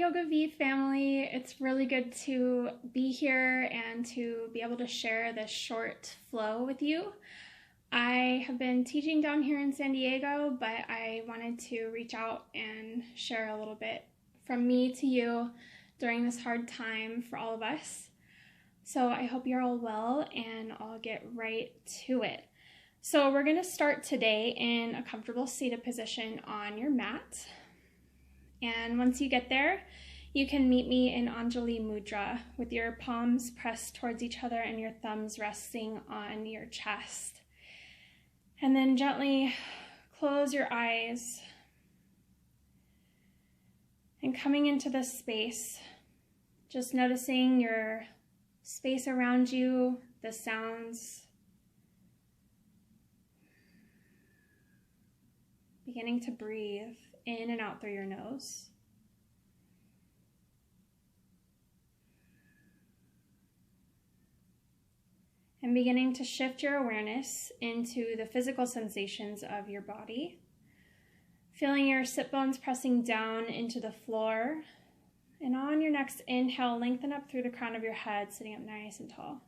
Yoga V family. It's really good to be here and to be able to share this short flow with you. I have been teaching down here in San Diego, but I wanted to reach out and share a little bit from me to you during this hard time for all of us. So I hope you're all well, and I'll get right to it. So we're going to start today in a comfortable seated position on your mat. And once you get there, you can meet me in Anjali Mudra with your palms pressed towards each other and your thumbs resting on your chest. And then gently close your eyes. And coming into this space, just noticing your space around you, the sounds. Beginning to breathe in and out through your nose. And beginning to shift your awareness into the physical sensations of your body. Feeling your sit bones pressing down into the floor. And on your next inhale, lengthen up through the crown of your head, sitting up nice and tall.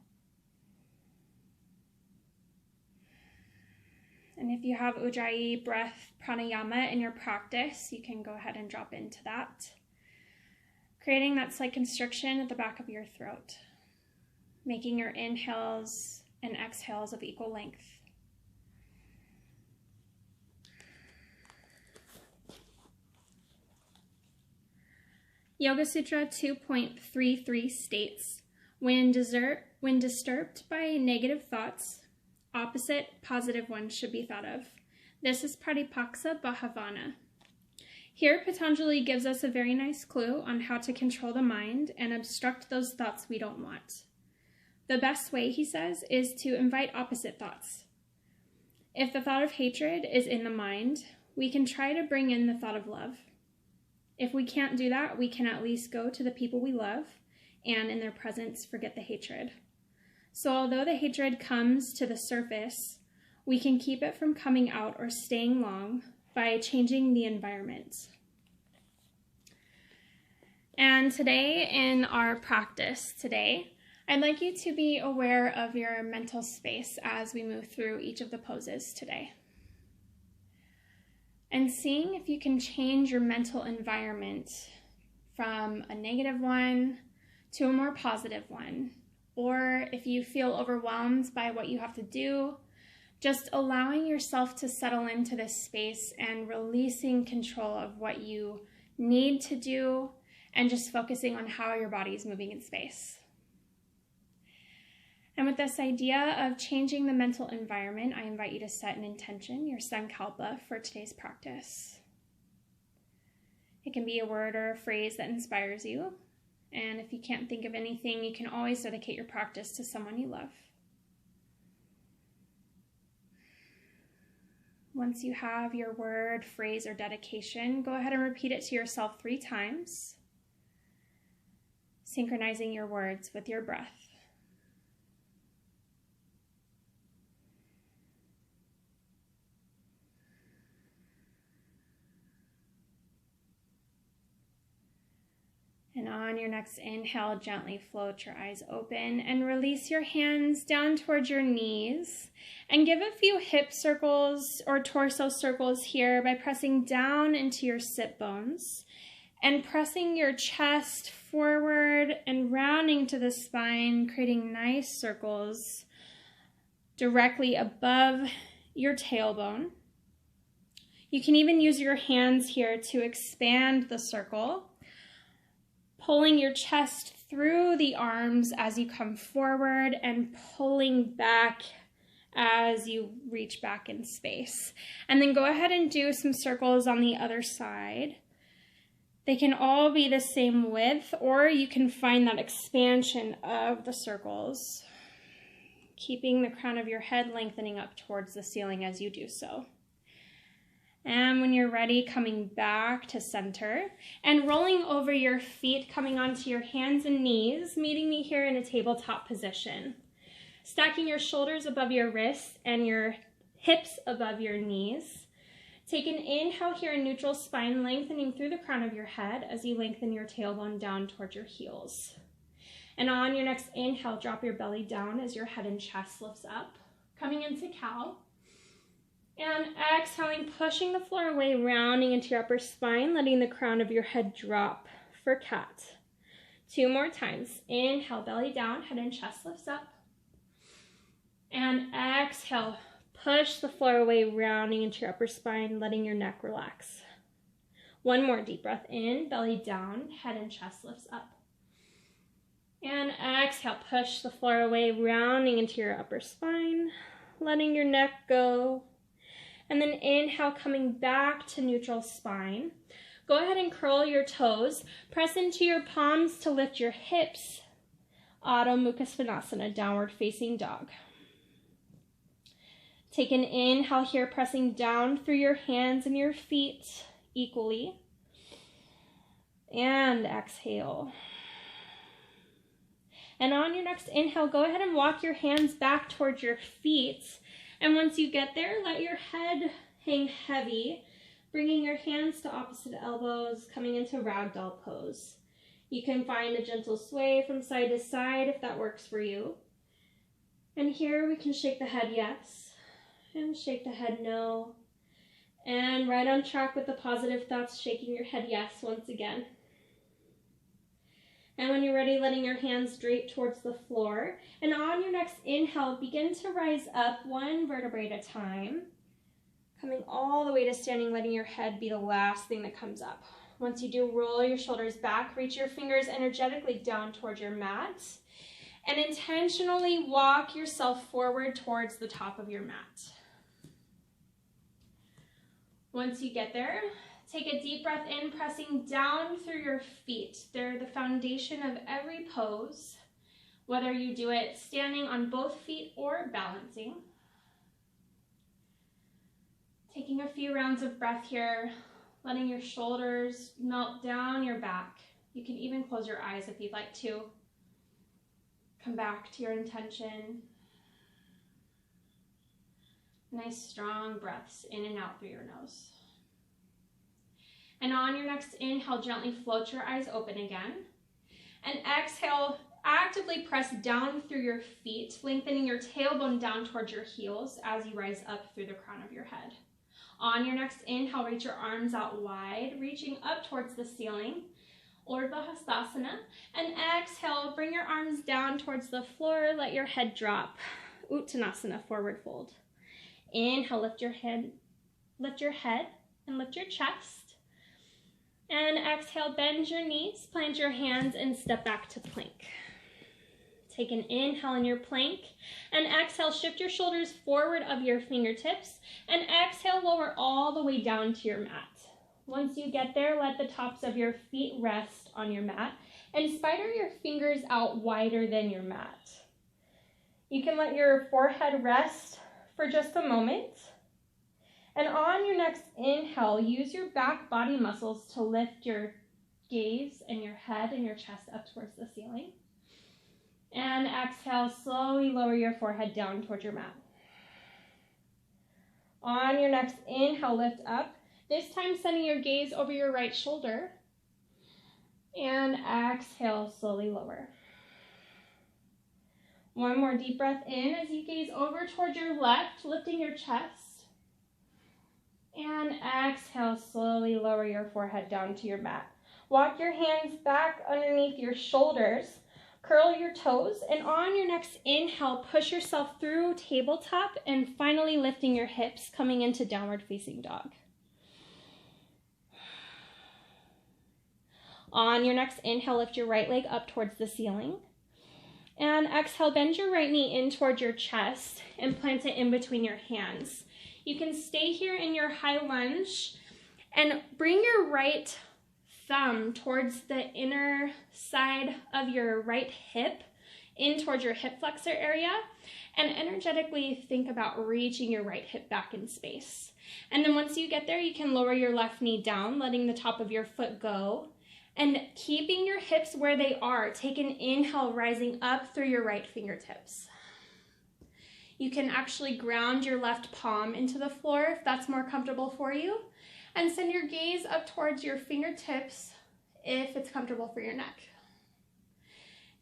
And if you have Ujjayi breath pranayama in your practice, you can go ahead and drop into that. Creating that slight constriction at the back of your throat. Making your inhales and exhales of equal length. Yoga Sutra 2.33 states, when disturbed by negative thoughts, opposite positive ones should be thought of. This is Pratipaksa Bhavana. Here, Patanjali gives us a very nice clue on how to control the mind and obstruct those thoughts we don't want. The best way, he says, is to invite opposite thoughts. If the thought of hatred is in the mind, we can try to bring in the thought of love. If we can't do that, we can at least go to the people we love and in their presence forget the hatred. So although the hatred comes to the surface, we can keep it from coming out or staying long by changing the environment. And today in our practice today, I'd like you to be aware of your mental space as we move through each of the poses today. And seeing if you can change your mental environment from a negative one to a more positive one. Or if you feel overwhelmed by what you have to do, just allowing yourself to settle into this space and releasing control of what you need to do and just focusing on how your body is moving in space. And with this idea of changing the mental environment, I invite you to set an intention, your sankalpa, for today's practice. It can be a word or a phrase that inspires you. And if you can't think of anything, you can always dedicate your practice to someone you love. Once you have your word, phrase, or dedication, go ahead and repeat it to yourself 3 times, synchronizing your words with your breath. And on your next inhale, gently float your eyes open and release your hands down towards your knees. And give a few hip circles or torso circles here by pressing down into your sit bones and pressing your chest forward and rounding to the spine, creating nice circles directly above your tailbone. You can even use your hands here to expand the circle, pulling your chest through the arms as you come forward and pulling back as you reach back in space. And then go ahead and do some circles on the other side. They can all be the same width, or you can find that expansion of the circles, keeping the crown of your head lengthening up towards the ceiling as you do so. And when you're ready, coming back to center and rolling over your feet, coming onto your hands and knees, meeting me here in a tabletop position. Stacking your shoulders above your wrists and your hips above your knees. Take an inhale here in neutral spine, lengthening through the crown of your head as you lengthen your tailbone down towards your heels. And on your next inhale, drop your belly down as your head and chest lifts up, coming into cow. And exhaling, pushing the floor away, rounding into your upper spine, letting the crown of your head drop for cat. 2 more times. Inhale, belly down, head and chest lifts up. And exhale, push the floor away, rounding into your upper spine, letting your neck relax. 1 more deep breath in, belly down, head and chest lifts up. And exhale, push the floor away, rounding into your upper spine, letting your neck go. And then inhale, coming back to neutral spine. Go ahead and curl your toes. Press into your palms to lift your hips. Adho Mukha Svanasana, downward facing dog. Take an inhale here, pressing down through your hands and your feet equally. And exhale. And on your next inhale, go ahead and walk your hands back towards your feet. And once you get there, let your head hang heavy, bringing your hands to opposite elbows, coming into ragdoll pose. You can find a gentle sway from side to side if that works for you. And here we can shake the head yes, and shake the head no. And right on track with the positive thoughts, shaking your head yes once again. And when you're ready, letting your hands drape towards the floor. And on your next inhale, begin to rise up 1 vertebrae at a time. Coming all the way to standing, letting your head be the last thing that comes up. Once you do, roll your shoulders back, reach your fingers energetically down towards your mat, and intentionally walk yourself forward towards the top of your mat. Once you get there, take a deep breath in, pressing down through your feet. They're the foundation of every pose, whether you do it standing on both feet or balancing. Taking a few rounds of breath here, letting your shoulders melt down your back. You can even close your eyes if you'd like to. Come back to your intention. Nice strong breaths in and out through your nose. And on your next inhale, gently float your eyes open again. And exhale, actively press down through your feet, lengthening your tailbone down towards your heels as you rise up through the crown of your head. On your next inhale, reach your arms out wide, reaching up towards the ceiling, Urdhva Hastasana. And exhale, bring your arms down towards the floor, let your head drop. Uttanasana, forward fold. Inhale, lift your head and lift your chest. And exhale, bend your knees, plant your hands, and step back to plank. Take an inhale in your plank, and exhale, shift your shoulders forward of your fingertips, and exhale, lower all the way down to your mat. Once you get there, let the tops of your feet rest on your mat, and spider your fingers out wider than your mat. You can let your forehead rest for just a moment. And on your next inhale, use your back body muscles to lift your gaze and your head and your chest up towards the ceiling. And exhale, slowly lower your forehead down towards your mat. On your next inhale, lift up. This time, sending your gaze over your right shoulder. And exhale, slowly lower. 1 more deep breath in as you gaze over towards your left, lifting your chest. And exhale, slowly lower your forehead down to your mat. Walk your hands back underneath your shoulders. Curl your toes, and on your next inhale, push yourself through tabletop, and finally lifting your hips, coming into downward facing dog. On your next inhale, lift your right leg up towards the ceiling. And exhale, bend your right knee in towards your chest and plant it in between your hands. You can stay here in your high lunge and bring your right thumb towards the inner side of your right hip, in towards your hip flexor area, and energetically think about reaching your right hip back in space. And then once you get there, you can lower your left knee down, letting the top of your foot go, and keeping your hips where they are. Take an inhale, rising up through your right fingertips. You can actually ground your left palm into the floor if that's more comfortable for you, and send your gaze up towards your fingertips if it's comfortable for your neck.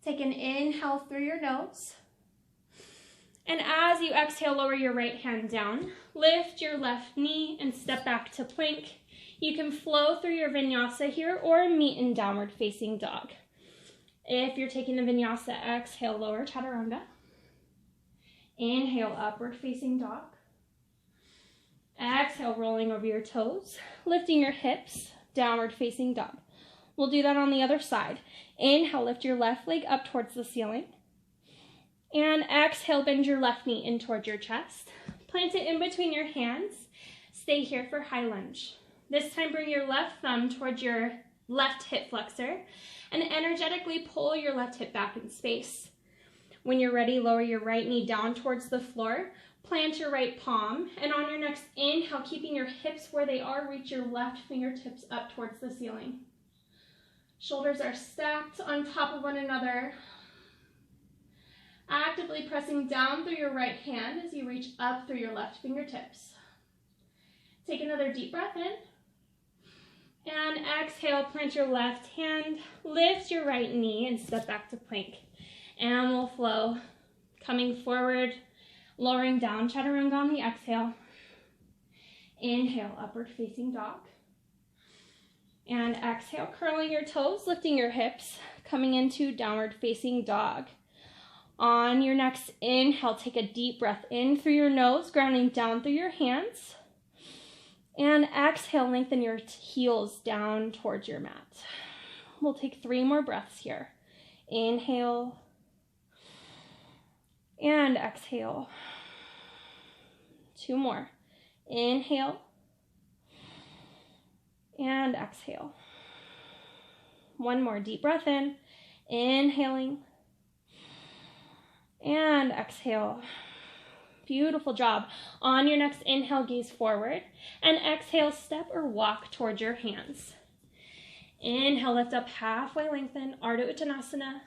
Take an inhale through your nose. And as you exhale, lower your right hand down. Lift your left knee and step back to plank. You can flow through your vinyasa here or meet in downward facing dog. If you're taking a vinyasa, exhale, lower chaturanga. Inhale, upward facing dog. Exhale, rolling over your toes, lifting your hips, downward facing dog. We'll do that on the other side. Inhale, lift your left leg up towards the ceiling. And exhale, bend your left knee in towards your chest. Plant it in between your hands. Stay here for high lunge. This time, bring your left thumb towards your left hip flexor and energetically pull your left hip back in space. When you're ready, lower your right knee down towards the floor. Plant your right palm, and on your next inhale, keeping your hips where they are, reach your left fingertips up towards the ceiling. Shoulders are stacked on top of one another. Actively pressing down through your right hand as you reach up through your left fingertips. Take another deep breath in. And exhale, plant your left hand, lift your right knee, and step back to plank. And we'll flow, coming forward, lowering down, chaturanga on the exhale. Inhale, upward facing dog. And exhale, curling your toes, lifting your hips, coming into downward facing dog. On your next inhale, take a deep breath in through your nose, grounding down through your hands. And exhale, lengthen your heels down towards your mat. We'll take 3 more breaths here. Inhale. And exhale. 2 more. Inhale. And exhale. 1 more deep breath in. Inhaling. And exhale. Beautiful job. On your next inhale, gaze forward. And exhale, step or walk towards your hands. Inhale, lift up halfway, lengthen, Ardha Uttanasana.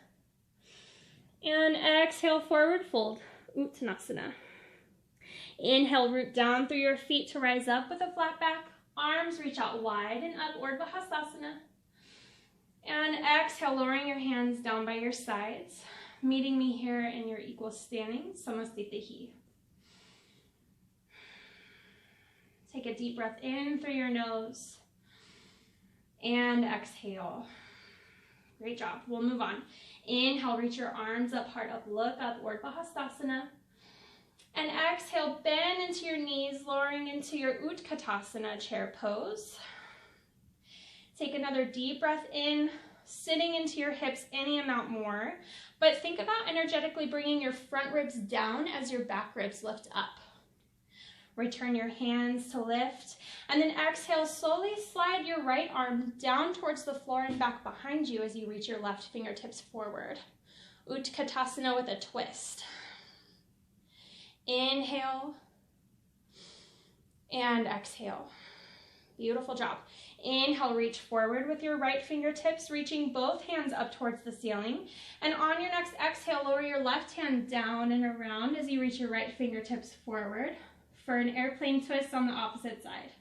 And exhale, forward fold, Uttanasana. Inhale, root down through your feet to rise up with a flat back. Arms reach out wide and up, Urdhva Hastasana. And exhale, lowering your hands down by your sides, meeting me here in your equal standing, Samastitihi. Take a deep breath in through your nose and exhale. Great job. We'll move on. Inhale, reach your arms up, heart up, look up, Urdhva Hastasana. And exhale, bend into your knees, lowering into your Utkatasana chair pose. Take another deep breath in, sitting into your hips any amount more, but think about energetically bringing your front ribs down as your back ribs lift up. Return your hands to lift, and then exhale, slowly slide your right arm down towards the floor and back behind you as you reach your left fingertips forward. Utkatasana with a twist. Inhale and exhale. Beautiful job. Inhale, reach forward with your right fingertips, reaching both hands up towards the ceiling. And on your next exhale, lower your left hand down and around as you reach your right fingertips forward for an airplane twist on the opposite side.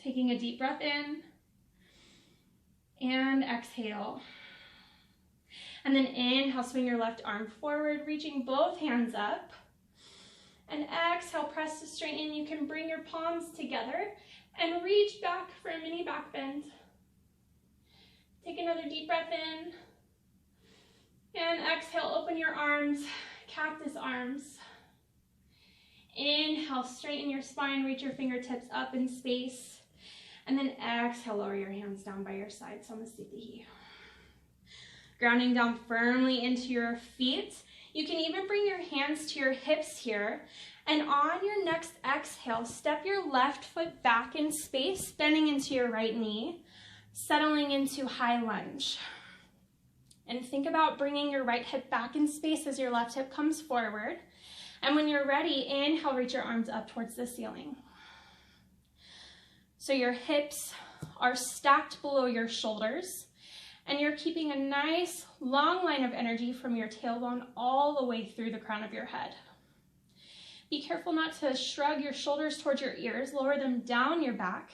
Taking a deep breath in and exhale. And then inhale, swing your left arm forward, reaching both hands up. And exhale, press to straighten. You can bring your palms together and reach back for a mini back bend. Take another deep breath in. And exhale, open your arms, cactus arms. Inhale, straighten your spine, reach your fingertips up in space. And then exhale, lower your hands down by your side, Samastitihi. Grounding down firmly into your feet. You can even bring your hands to your hips here. And on your next exhale, step your left foot back in space, bending into your right knee, settling into high lunge. And think about bringing your right hip back in space as your left hip comes forward. And when you're ready, inhale, reach your arms up towards the ceiling. So your hips are stacked below your shoulders. And you're keeping a nice long line of energy from your tailbone all the way through the crown of your head. Be careful not to shrug your shoulders towards your ears. Lower them down your back.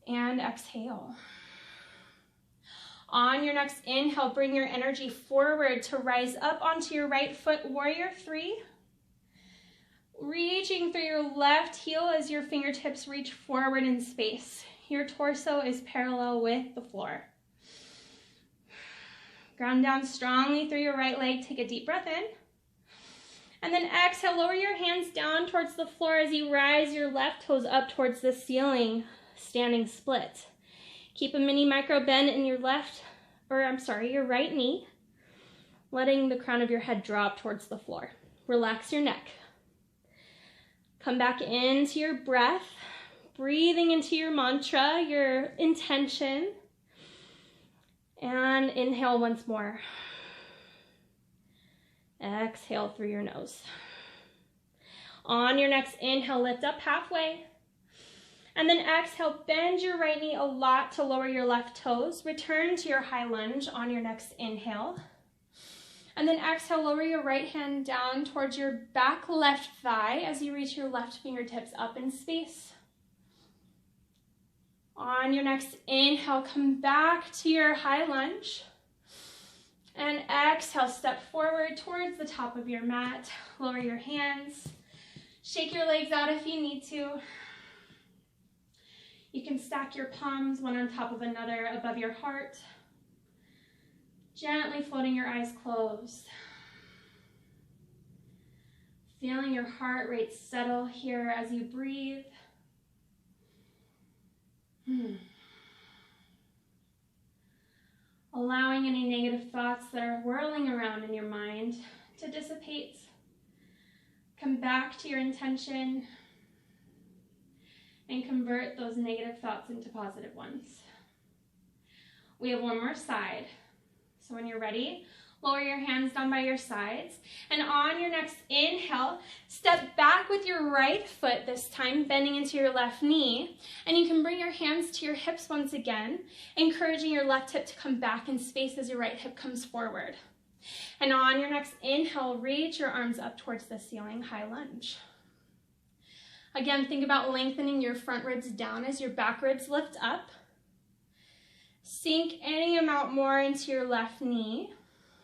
And exhale. On your next inhale, bring your energy forward to rise up onto your right foot, warrior three. Reaching through your left heel as your fingertips reach forward in space. Your torso is parallel with the floor. Ground down strongly through your right leg. Take a deep breath in. And then exhale, lower your hands down towards the floor as you rise your left toes up towards the ceiling, standing split. Keep a mini micro bend in your your right knee, letting the crown of your head drop towards the floor. Relax your neck. Come back into your breath, breathing into your mantra, your intention, and inhale once more. Exhale through your nose. On your next inhale, lift up halfway. And then exhale, bend your right knee a lot to lower your left toes. Return to your high lunge on your next inhale. And then exhale, lower your right hand down towards your back left thigh as you reach your left fingertips up in space. On your next inhale, come back to your high lunge. And exhale, step forward towards the top of your mat. Lower your hands. Shake your legs out if you need to. You can stack your palms one on top of another above your heart. Gently floating your eyes closed. Feeling your heart rate settle here as you breathe. Allowing any negative thoughts that are whirling around in your mind to dissipate. Come back to your intention and convert those negative thoughts into positive ones. We have one more side. So when you're ready, lower your hands down by your sides. And on your next inhale, step back with your right foot this time, bending into your left knee. And you can bring your hands to your hips once again, encouraging your left hip to come back in space as your right hip comes forward. And on your next inhale, reach your arms up towards the ceiling, high lunge. Again, think about lengthening your front ribs down as your back ribs lift up. Sink any amount more into your left knee,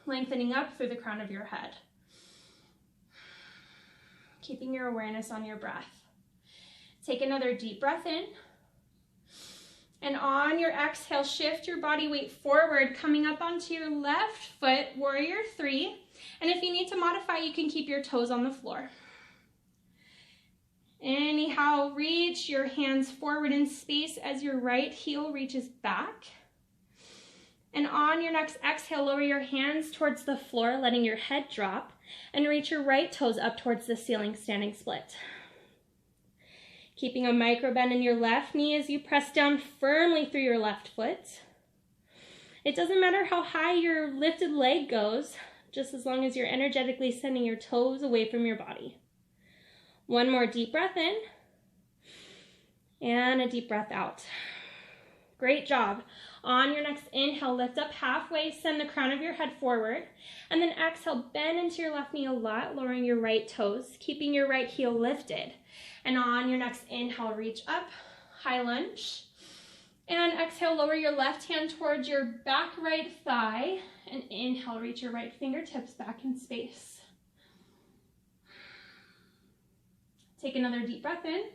lengthening up through the crown of your head. Keeping your awareness on your breath. Take another deep breath in. And on your exhale, shift your body weight forward, coming up onto your left foot, warrior three. And if you need to modify, you can keep your toes on the floor. Anyhow, reach your hands forward in space as your right heel reaches back. And on your next exhale, lower your hands towards the floor, letting your head drop, and reach your right toes up towards the ceiling, standing split. Keeping a micro bend in your left knee as you press down firmly through your left foot. It doesn't matter how high your lifted leg goes, just as long as you're energetically sending your toes away from your body. One more deep breath in, and a deep breath out. Great job. On your next inhale, lift up halfway, send the crown of your head forward, and then exhale, bend into your left knee a lot, lowering your right toes, keeping your right heel lifted. And on your next inhale, reach up, high lunge, and exhale, lower your left hand towards your back right thigh, and inhale, reach your right fingertips back in space. Take another deep breath in.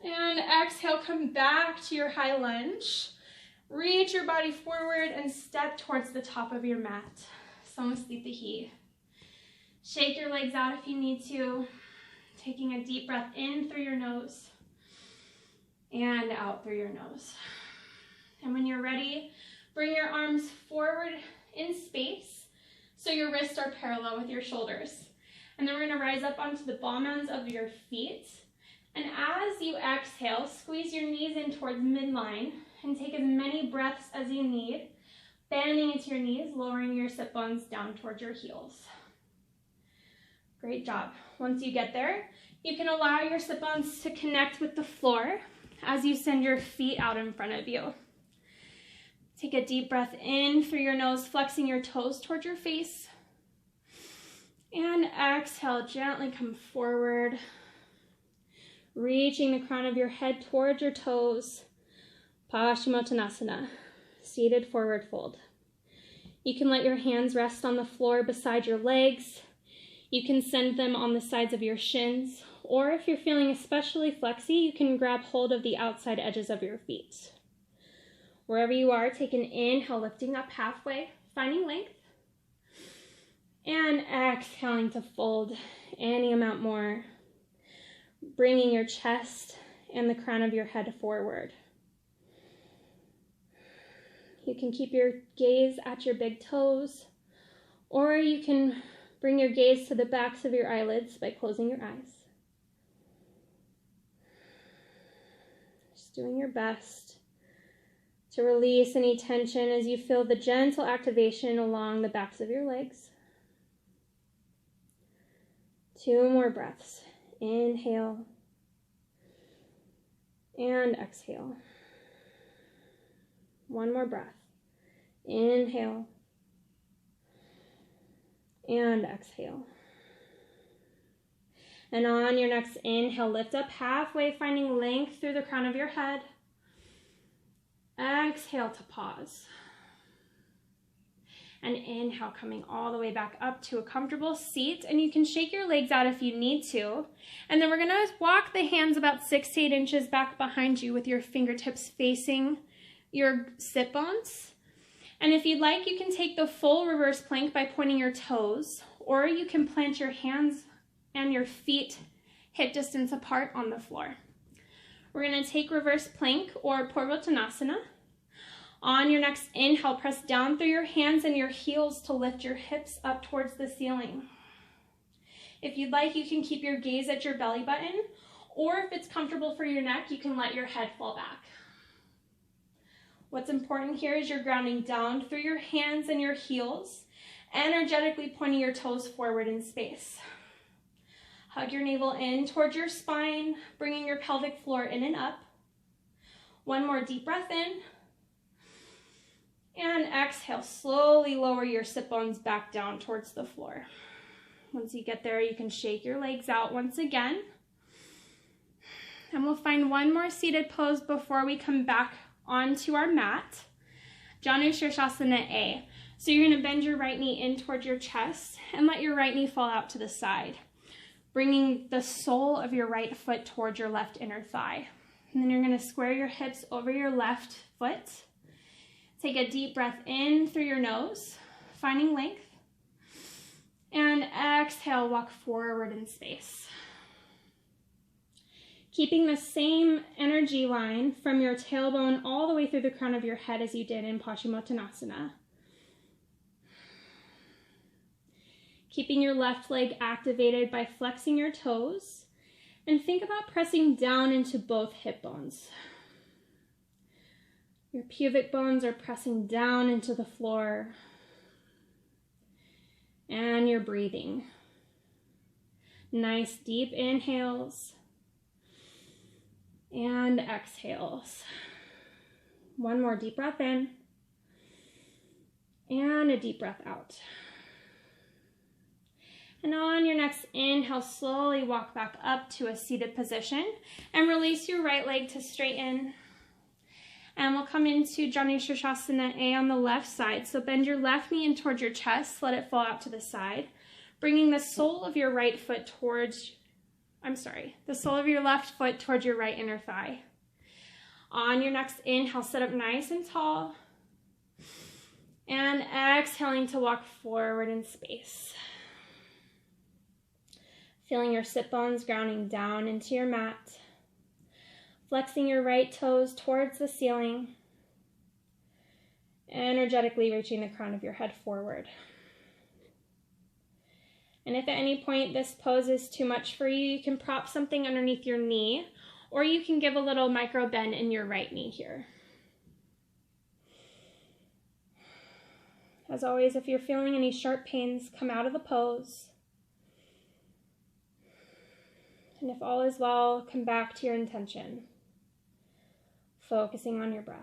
And exhale, come back to your high lunge. Reach your body forward and step towards the top of your mat. Samasthitihi. Shake your legs out if you need to. Taking a deep breath in through your nose and out through your nose. And when you're ready, bring your arms forward in space so your wrists are parallel with your shoulders. And then we're going to rise up onto the ball ends of your feet. And as you exhale, squeeze your knees in towards midline and take as many breaths as you need, bending into your knees, lowering your sit bones down towards your heels. Great job. Once you get there, you can allow your sit bones to connect with the floor as you send your feet out in front of you. Take a deep breath in through your nose, flexing your toes towards your face. And exhale, gently come forward, reaching the crown of your head towards your toes. Paschimottanasana, seated forward fold. You can let your hands rest on the floor beside your legs. You can send them on the sides of your shins, or if you're feeling especially flexy, you can grab hold of the outside edges of your feet. Wherever you are, take an inhale, lifting up halfway, finding length. And exhaling to fold any amount more, bringing your chest and the crown of your head forward. You can keep your gaze at your big toes, or you can bring your gaze to the backs of your eyelids by closing your eyes. Just doing your best to release any tension as you feel the gentle activation along the backs of your legs. 2 more breaths. Inhale and exhale. 1 more breath. Inhale and exhale. And on your next inhale, lift up halfway, finding length through the crown of your head. Exhale to pause. And inhale, coming all the way back up to a comfortable seat. And you can shake your legs out if you need to. And then we're going to walk the hands about 6 to 8 inches back behind you with your fingertips facing your sit bones. And if you'd like, you can take the full reverse plank by pointing your toes, or you can plant your hands and your feet hip distance apart on the floor. We're going to take reverse plank or Purvottanasana. On your next inhale, press down through your hands and your heels to lift your hips up towards the ceiling. If you'd like, you can keep your gaze at your belly button, or if it's comfortable for your neck, you can let your head fall back. What's important here is you're grounding down through your hands and your heels, energetically pointing your toes forward in space. Hug your navel in towards your spine, bringing your pelvic floor in and up. 1 more deep breath in. And exhale, slowly lower your sit bones back down towards the floor. Once you get there, you can shake your legs out once again. And we'll find 1 more seated pose before we come back onto our mat. Janu Shirshasana A. So you're going to bend your right knee in towards your chest and let your right knee fall out to the side, bringing the sole of your right foot towards your left inner thigh. And then you're going to square your hips over your left foot. Take a deep breath in through your nose, finding length. And exhale, walk forward in space. Keeping the same energy line from your tailbone all the way through the crown of your head as you did in Paschimottanasana. Keeping your left leg activated by flexing your toes. And think about pressing down into both hip bones. Your pubic bones are pressing down into the floor. And you're breathing. Nice deep inhales. And exhales. 1 more deep breath in. And a deep breath out. And on your next inhale, slowly walk back up to a seated position and release your right leg to straighten. And we'll come into Janu Shirshasana A on the left side. So bend your left knee in towards your chest, let it fall out to the side, bringing the sole of your right foot towards, the sole of your left foot towards your right inner thigh. On your next inhale, sit up nice and tall. And exhaling to walk forward in space. Feeling your sit bones grounding down into your mat. Flexing your right toes towards the ceiling. Energetically reaching the crown of your head forward. And if at any point this pose is too much for you, you can prop something underneath your knee, or you can give a little micro bend in your right knee here. As always, if you're feeling any sharp pains, come out of the pose. And if all is well, come back to your intention, focusing on your breath.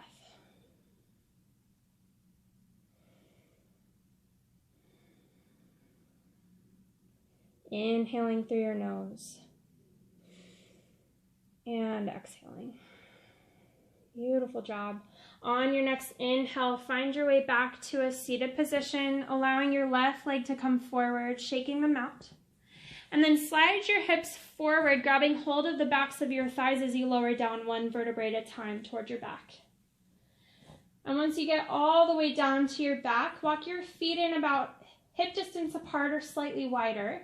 Inhaling through your nose. And exhaling. Beautiful job. On your next inhale, find your way back to a seated position, allowing your left leg to come forward, shaking them out. And then slide your hips forward, grabbing hold of the backs of your thighs as you lower down one vertebrae at a time toward your back. And once you get all the way down to your back, walk your feet in about hip distance apart or slightly wider,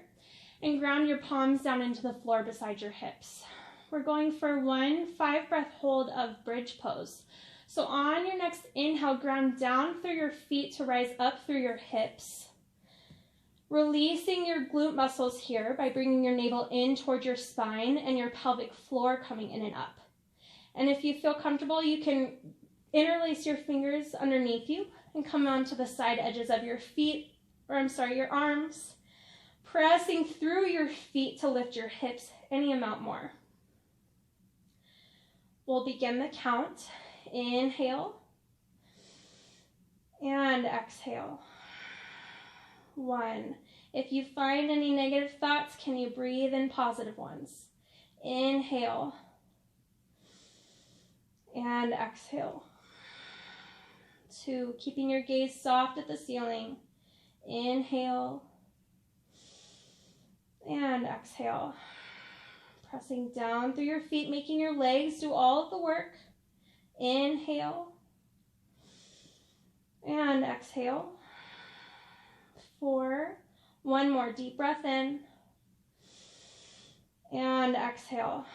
and ground your palms down into the floor beside your hips. We're going for 1 5-breath hold of bridge pose. So on your next inhale, ground down through your feet to rise up through your hips. Releasing your glute muscles here by bringing your navel in toward your spine and your pelvic floor coming in and up. And if you feel comfortable, you can interlace your fingers underneath you and come onto the side edges of your feet, your arms, pressing through your feet to lift your hips any amount more. We'll begin the count. Inhale and exhale. 1. If you find any negative thoughts, can you breathe in positive ones? Inhale and exhale. 2. Keeping your gaze soft at the ceiling. Inhale and exhale. Pressing down through your feet, making your legs do all of the work. Inhale and exhale. 4. One more deep breath in and exhale.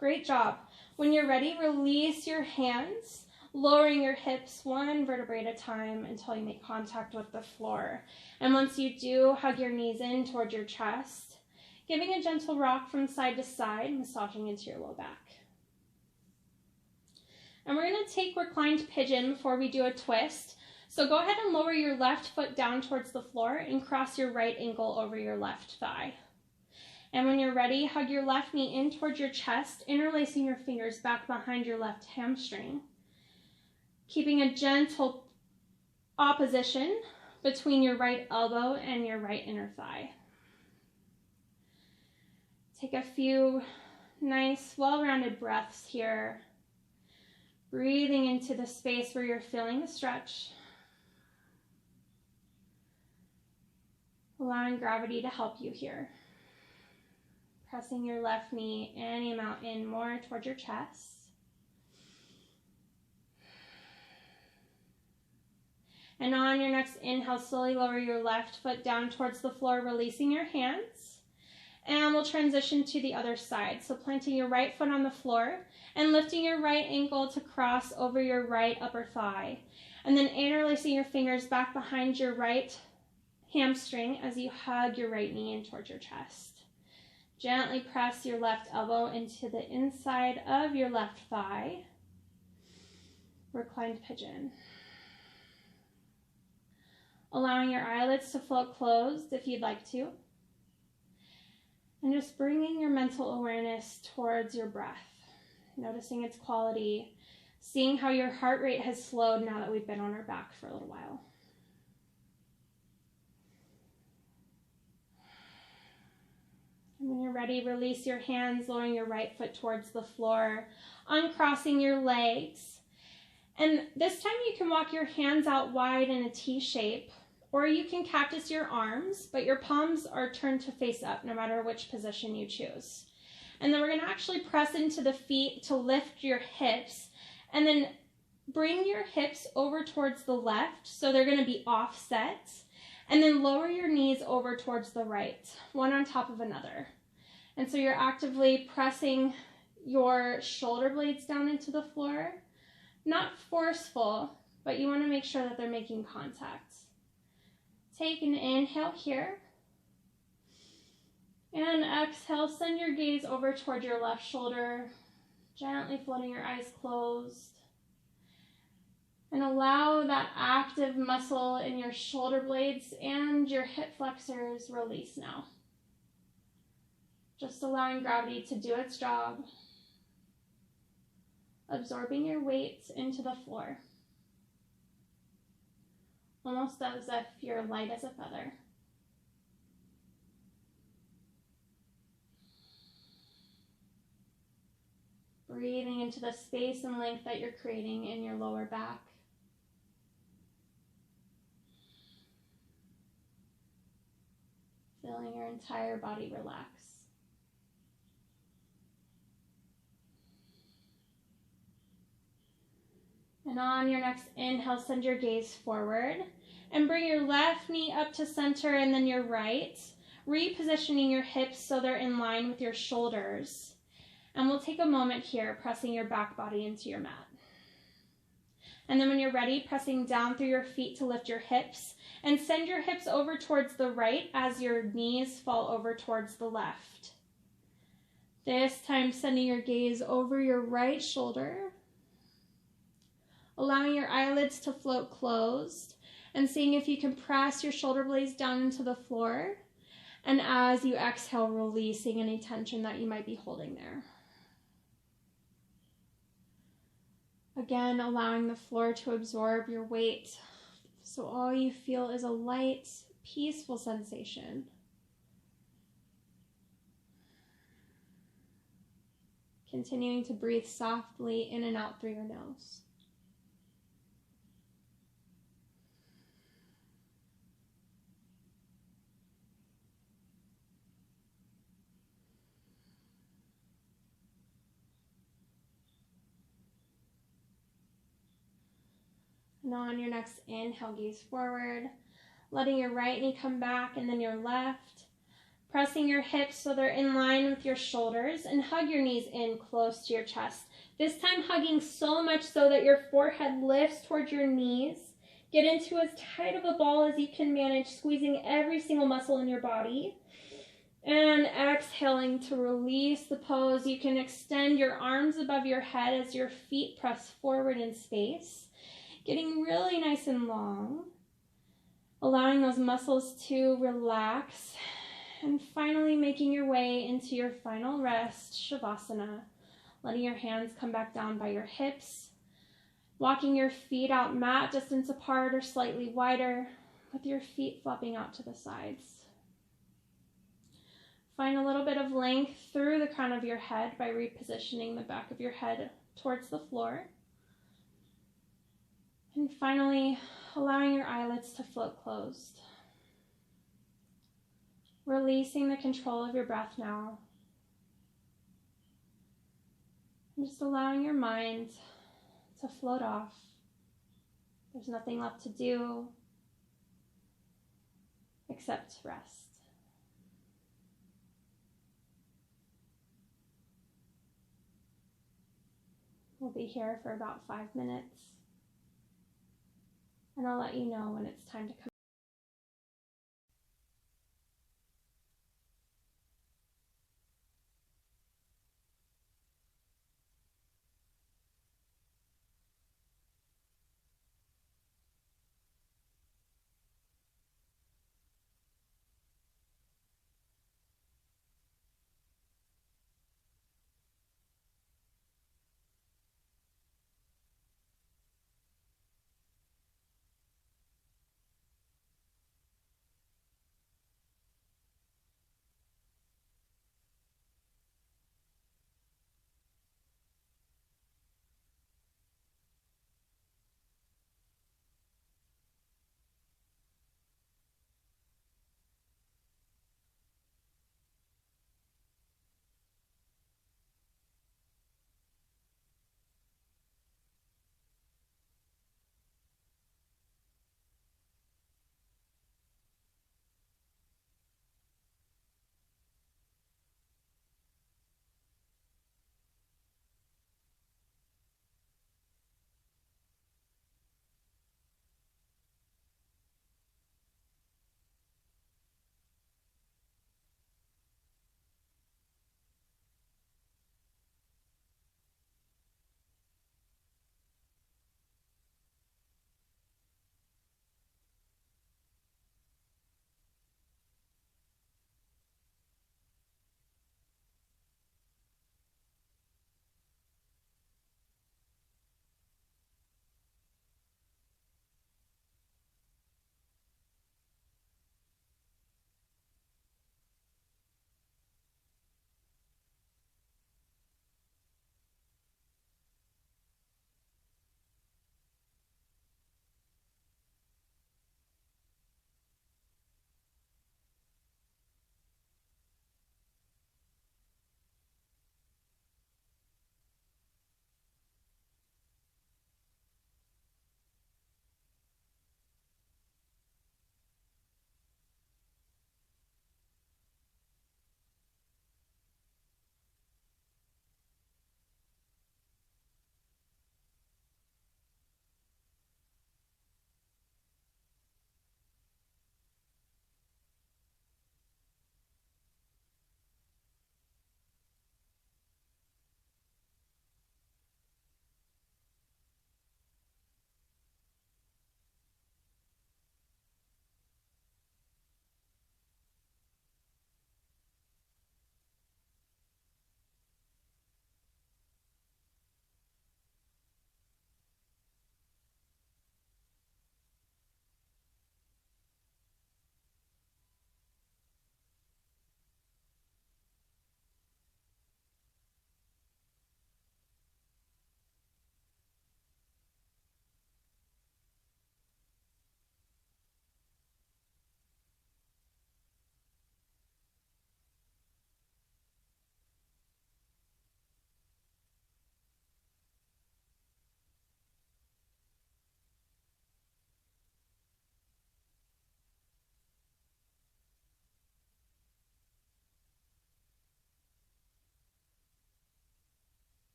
Great job. When you're ready, release your hands, lowering your hips 1 vertebrae at a time until you make contact with the floor. And once you do, hug your knees in toward your chest, giving a gentle rock from side to side, massaging into your low back. And we're going to take reclined pigeon before we do a twist. So go ahead and lower your left foot down towards the floor and cross your right ankle over your left thigh. And when you're ready, hug your left knee in towards your chest, interlacing your fingers back behind your left hamstring, keeping a gentle opposition between your right elbow and your right inner thigh. Take a few nice, well-rounded breaths here, breathing into the space where you're feeling the stretch, allowing gravity to help you here. Pressing your left knee any amount in more towards your chest. And on your next inhale, slowly lower your left foot down towards the floor, releasing your hands. And we'll transition to the other side. So planting your right foot on the floor and lifting your right ankle to cross over your right upper thigh. And then interlacing your fingers back behind your right hamstring as you hug your right knee in towards your chest. Gently press your left elbow into the inside of your left thigh. Reclined pigeon. Allowing your eyelids to float closed if you'd like to. And just bringing your mental awareness towards your breath, noticing its quality, seeing how your heart rate has slowed now that we've been on our back for a little while. And when you're ready, release your hands, lowering your right foot towards the floor, uncrossing your legs. And this time you can walk your hands out wide in a T shape, or you can cactus your arms, but your palms are turned to face up no matter which position you choose. And then we're going to actually press into the feet to lift your hips, and then bring your hips over towards the left, so they're going to be offset, and then lower your knees over towards the right, one on top of another. And so you're actively pressing your shoulder blades down into the floor, not forceful, but you want to make sure that they're making contact. Take an inhale here, and exhale, send your gaze over toward your left shoulder, gently floating your eyes closed, and allow that active muscle in your shoulder blades and your hip flexors release now. Just allowing gravity to do its job, absorbing your weight into the floor. Almost as if you're light as a feather. breathing into the space and length that you're creating in your lower back. Feeling your entire body relax. And on your next inhale, send your gaze forward and bring your left knee up to center and then your right, repositioning your hips so they're in line with your shoulders. And we'll take a moment here, pressing your back body into your mat. And then when you're ready, pressing down through your feet to lift your hips and send your hips over towards the right as your knees fall over towards the left. This time, sending your gaze over your right shoulder, allowing your eyelids to float closed and seeing if you can press your shoulder blades down into the floor. And as you exhale, releasing any tension that you might be holding there. Again, allowing the floor to absorb your weight. So all you feel is a light, peaceful sensation. Continuing to breathe softly in and out through your nose. And on your next inhale, gaze forward, letting your right knee come back and then your left. Pressing your hips so they're in line with your shoulders and hug your knees in close to your chest. This time hugging so much so that your forehead lifts towards your knees. Get into as tight of a ball as you can manage, squeezing every single muscle in your body. And exhaling to release the pose. You can extend your arms above your head as your feet press forward in space. Getting really nice and long, allowing those muscles to relax, and finally making your way into your final rest, Shavasana, letting your hands come back down by your hips, walking your feet out mat distance apart or slightly wider, with your feet flopping out to the sides. Find a little bit of length through the crown of your head by repositioning the back of your head towards the floor. And finally, allowing your eyelids to float closed. Releasing the control of your breath now. And just allowing your mind to float off. There's nothing left to do except rest. We'll be here for about 5 minutes. And I'll let you know when it's time to come.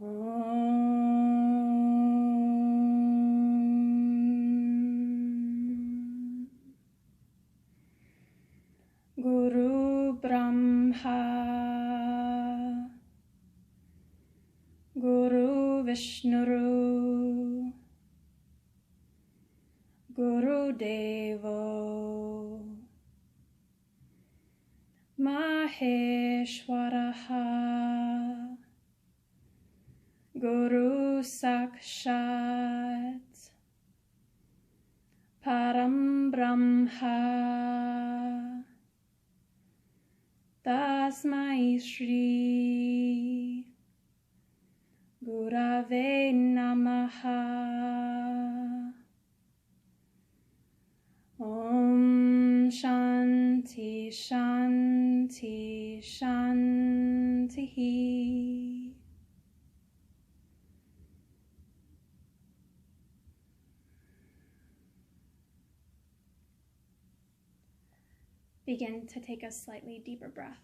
Om. Guru Brahma, Guru Vishnuru, Guru Devo Maheshwaraha, Guru Sakshat Param Brahma, Tasmai Shri Gurave Namaha. Om Shanti Shanti Shanti. Begin to take a slightly deeper breath.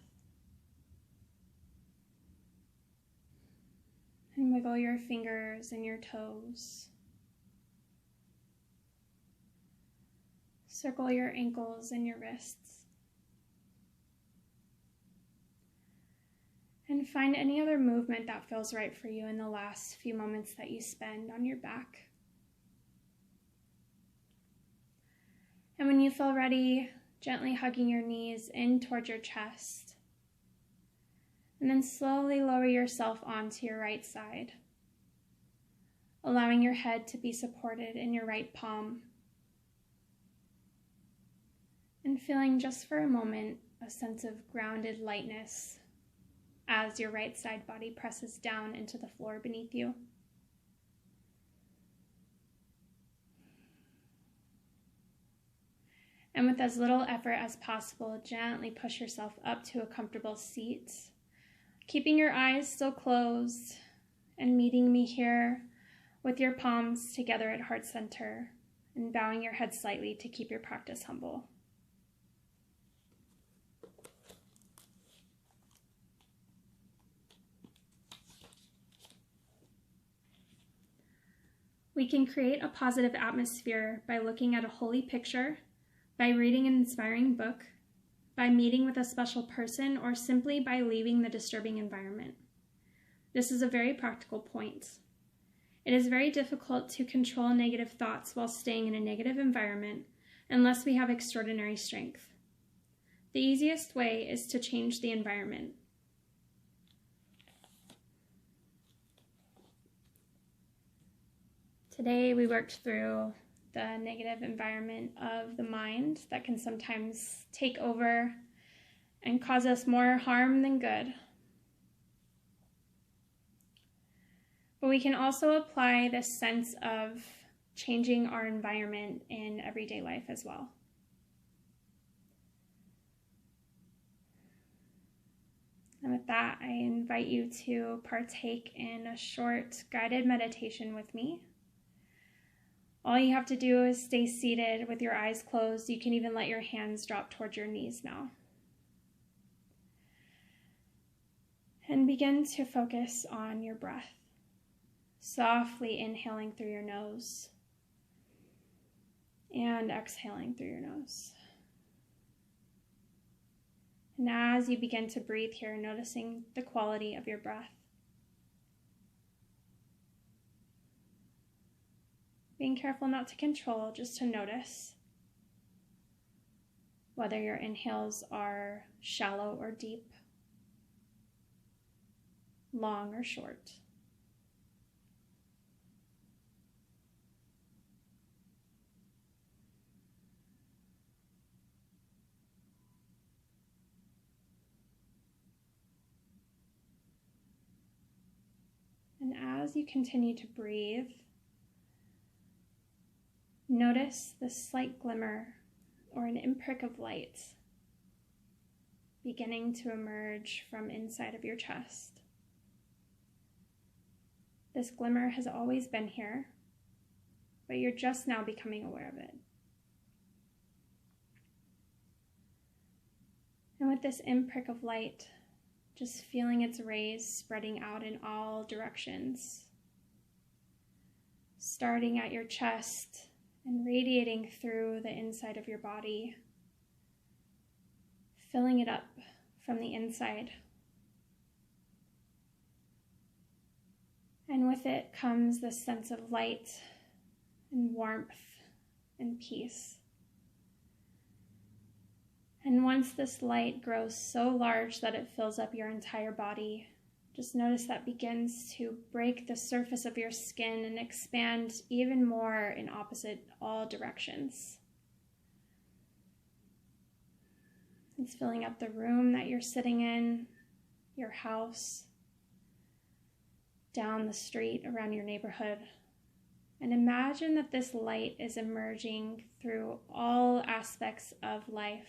And wiggle your fingers and your toes. Circle your ankles and your wrists. And find any other movement that feels right for you in the last few moments that you spend on your back. And when you feel ready, gently hugging your knees in towards your chest. And then slowly lower yourself onto your right side, allowing your head to be supported in your right palm. And feeling just for a moment a sense of grounded lightness as your right side body presses down into the floor beneath you. And with as little effort as possible, gently push yourself up to a comfortable seat, keeping your eyes still closed and meeting me here with your palms together at heart center and bowing your head slightly to keep your practice humble. We can create a positive atmosphere by looking at a holy picture, by reading an inspiring book, by meeting with a special person, or simply by leaving the disturbing environment. This is a very practical point. It is very difficult to control negative thoughts while staying in a negative environment unless we have extraordinary strength. The easiest way is to change the environment. Today we worked through the negative environment of the mind that can sometimes take over and cause us more harm than good. But we can also apply this sense of changing our environment in everyday life as well. And with that, I invite you to partake in a short guided meditation with me. All you have to do is stay seated with your eyes closed. You can even let your hands drop towards your knees now. And begin to focus on your breath. Softly inhaling through your nose and exhaling through your nose. And as you begin to breathe here, noticing the quality of your breath. Being careful not to control, just to notice whether your inhales are shallow or deep, long or short. And as you continue to breathe, notice the slight glimmer or an imprick of light beginning to emerge from inside of your chest. This glimmer has always been here, but you're just now becoming aware of it. And with this imprick of light, just feeling its rays spreading out in all directions, starting at your chest and radiating through the inside of your body, filling it up from the inside. And with it comes this sense of light and warmth and peace. And once this light grows so large that it fills up your entire body, just notice that begins to break the surface of your skin and expand even more in opposite all directions. It's filling up the room that you're sitting in, your house, down the street, around your neighborhood. And imagine that this light is emerging through all aspects of life.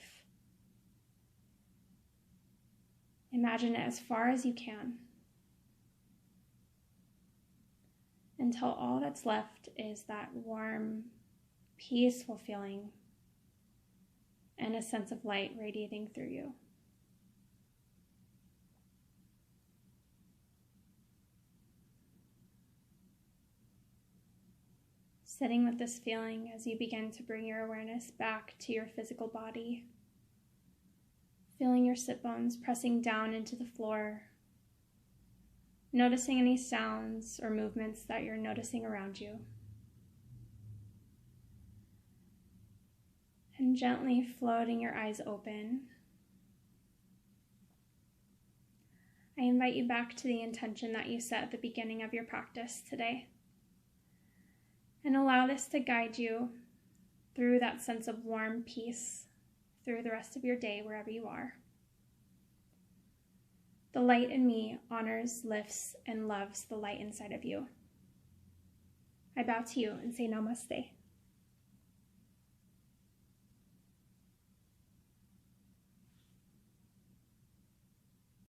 Imagine it as far as you can, until all that's left is that warm, peaceful feeling and a sense of light radiating through you. Sitting with this feeling as you begin to bring your awareness back to your physical body, feeling your sit bones pressing down into the floor, noticing any sounds or movements that you're noticing around you. And gently floating your eyes open, I invite you back to the intention that you set at the beginning of your practice today. And allow this to guide you through that sense of warm peace through the rest of your day, wherever you are. The light in me honors, lifts, and loves the light inside of you. I bow to you and say namaste.